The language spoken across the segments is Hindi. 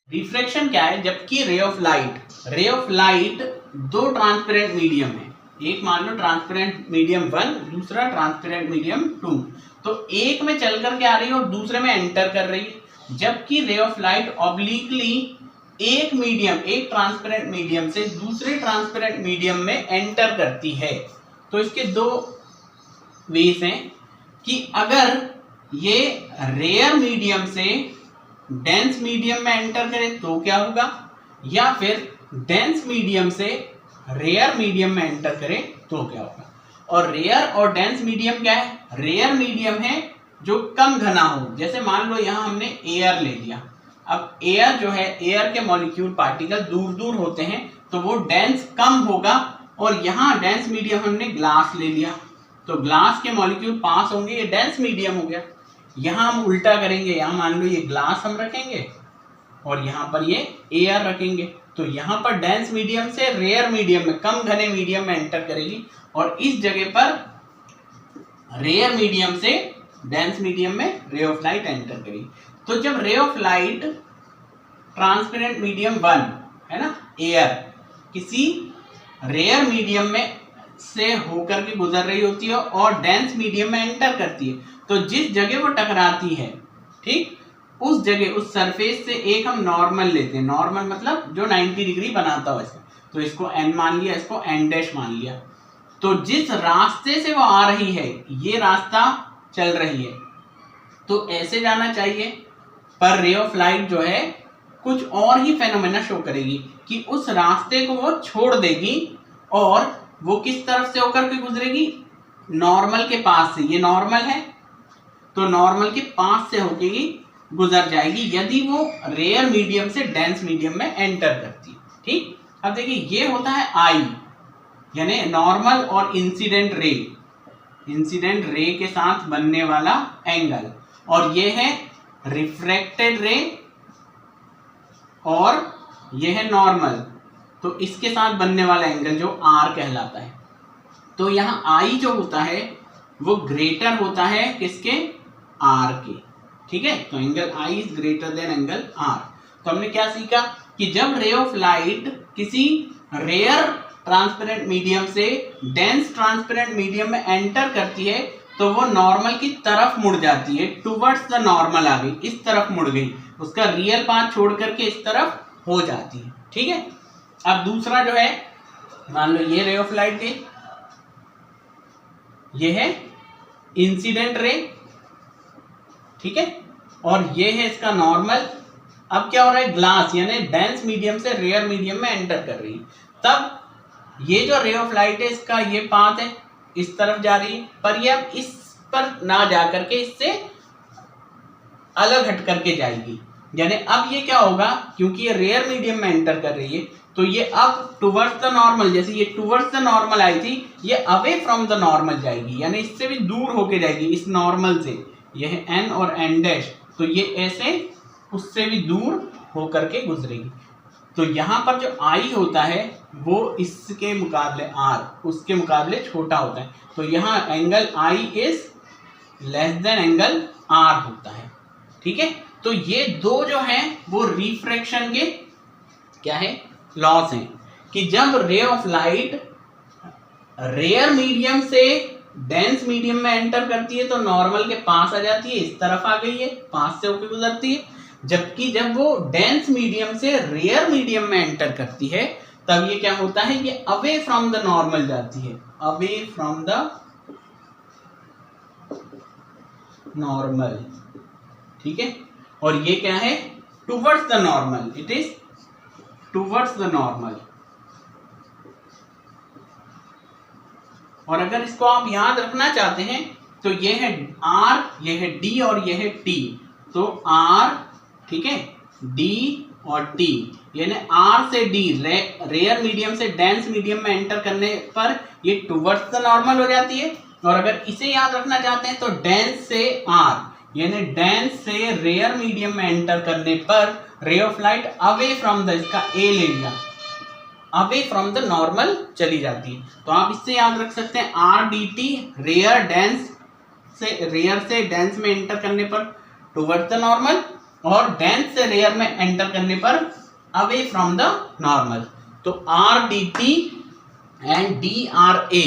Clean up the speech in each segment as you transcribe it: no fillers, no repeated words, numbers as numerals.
रिफ्रैक्शन क्या है? जबकि रे ऑफ लाइट दो ट्रांसपेरेंट मीडियम है, एक मान लो ट्रांसपेरेंट मीडियम 1, दूसरा ट्रांसपेरेंट मीडियम 2, तो एक में चल कर के आ रही है और दूसरे में एंटर कर रही है। जबकि रे ऑफ लाइट ऑब्लिकली एक ट्रांसपेरेंट मीडियम से दूसरे ट्रांसपेरेंट मीडियम में एंटर करती है। तो इसके दो वेज हैं कि अगर ये रेयर मीडियम से डेंस मीडियम में एंटर करे तो क्या होगा, या फिर डेंस मीडियम से रेयर मीडियम में एंटर करे तो क्या होगा। और रेयर और डेंस मीडियम क्या है? रेयर मीडियम है जो कम घना हो, जैसे मान लो यहां हमने एयर ले लिया। अब एयर जो है, एयर के मॉलिक्यूल पार्टिकल दूर दूर होते हैं तो वो डेंस कम होगा, और यहाँ डेंस मीडियम हमने ग्लास ले लिया तो ग्लास के मॉलिक्यूल पास होंगे, ये डेंस मीडियम हो गया। यहाँ हम उल्टा करेंगे, यहाँ मान लो ये ग्लास हम रखेंगे और यहाँ पर ये एयर रखेंगे, तो यहाँ पर डेंस मीडियम से रेयर मीडियम में, कम घने मीडियम में एंटर करेगी, और इस जगह पर रेयर मीडियम से डेंस मीडियम में रे ऑफ लाइट एंटर करेगी। तो जब ray of light transparent medium 1 है ना, एयर, किसी रेयर मीडियम में से होकर के गुजर रही होती है और डेंस मीडियम में एंटर करती है, तो जिस जगह वो टकराती है, ठीक, उस जगह, उस सरफेस से एक हम नॉर्मल लेते हैं। नॉर्मल मतलब जो 90 डिग्री बनाता हो ऐसे, तो इसको n मान लिया, इसको n डैश मान लिया। तो जिस रास्ते से वो आ रही है, ये रास्ता चल रही है, तो ऐसे जाना चाहिए, पर रे ऑफ लाइट जो है कुछ और ही फेनोमेना शो करेगी कि उस रास्ते को वो छोड़ देगी और वो किस तरफ से होकर के गुजरेगी, नॉर्मल के पास से। ये नॉर्मल है तो नॉर्मल के पास से होके ही गुजर जाएगी यदि वो रेयर मीडियम से डेंस मीडियम में एंटर करती है। ठीक, अब देखिए ये होता है आई, यानी नॉर्मल और इंसिडेंट रे के साथ बनने वाला एंगल, और ये है रिफ्रैक्टेड रे और ये है नॉर्मल, तो इसके साथ बनने वाला एंगल जो आर कहलाता है। तो यहाँ आई जो होता है वो ग्रेटर होता है किसके, आर के। ठीक है, तो angle i is greater than angle r. तो हमने क्या सीखा कि जब रे ऑफ लाइट किसी रेयर ट्रांसपेरेंट मीडियम से डेंस ट्रांसपेरेंट मीडियम में एंटर करती है तो वो नॉर्मल की तरफ मुड़ जाती है, टुवर्ड्स द नॉर्मल आ गई, इस तरफ मुड़ गई, उसका रियल पाथ छोड़ करके इस तरफ हो जाती है। ठीक है, अब दूसरा जो है, मान लो ये रे ऑफ लाइट है, ये है इंसिडेंट रे, ठीक है, और ये है इसका नॉर्मल। अब क्या हो रहा है, ग्लास यानी डेंस मीडियम से रेयर मीडियम में एंटर कर रही है, तब ये जो रे ऑफ लाइट है इसका ये पाथ है, इस तरफ जा रही है, पर ये अब इस पर ना जा करके इससे अलग हट करके जाएगी। यानी अब ये क्या होगा, क्योंकि ये रेयर मीडियम में एंटर कर रही है तो ये अब टुवर्ड्स द नॉर्मल, जैसे ये टुवर्ड्स द नॉर्मल आई थी, ये अवे फ्रॉम द नॉर्मल जाएगी, यानी इससे भी दूर होके जाएगी, इस नॉर्मल से। ये है एन और एन डैश, तो ये ऐसे उससे भी दूर होकर के गुजरेगी। तो यहाँ पर जो आई होता है वो इसके मुकाबले आर, उसके मुकाबले छोटा होता है, तो यहाँ angle i is less than angle r होता है। ठीक है, तो ये दो जो हैं वो रिफ्रैक्शन के क्या है, लॉस हैं, कि जब ray of light rare medium से डेंस मीडियम में एंटर करती है तो नॉर्मल के पास आ जाती है, इस तरफ आ गई है, पास से होकर गुजरती है, जबकि जब वो डेंस मीडियम से रेयर मीडियम में एंटर करती है तब ये क्या होता है, ये अवे फ्रॉम द नॉर्मल जाती है, अवे फ्रॉम द नॉर्मल। ठीक है, और ये क्या है, towards the normal, it is towards the normal. और अगर इसको आप याद रखना चाहते हैं तो ये है आर, ये है डी और ये है टी, तो आर, ठीक है, डी और टी, यानी आर से डी रेयर मीडियम से डेंस मीडियम में एंटर करने पर ये टुवर्ड्स द नॉर्मल हो जाती है। और अगर इसे याद रखना चाहते हैं तो डेंस से आर, यानी डेंस से रेयर मीडियम में एंटर करने पर रे of light away from the, इसका ए ले लिया, अवे फ्रॉम द नॉर्मल चली जाती है। तो आप इससे याद रख सकते हैं आर डी टी, रेयर से डेंस में एंटर करने पर टुवर्ड्स द नॉर्मल, और डेंस से रेयर में एंटर करने पर अवे फ्रॉम द नॉर्मल। तो RDT एंड DRA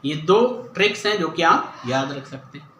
ये दो ट्रिक्स हैं जो कि आप याद रख सकते हैं।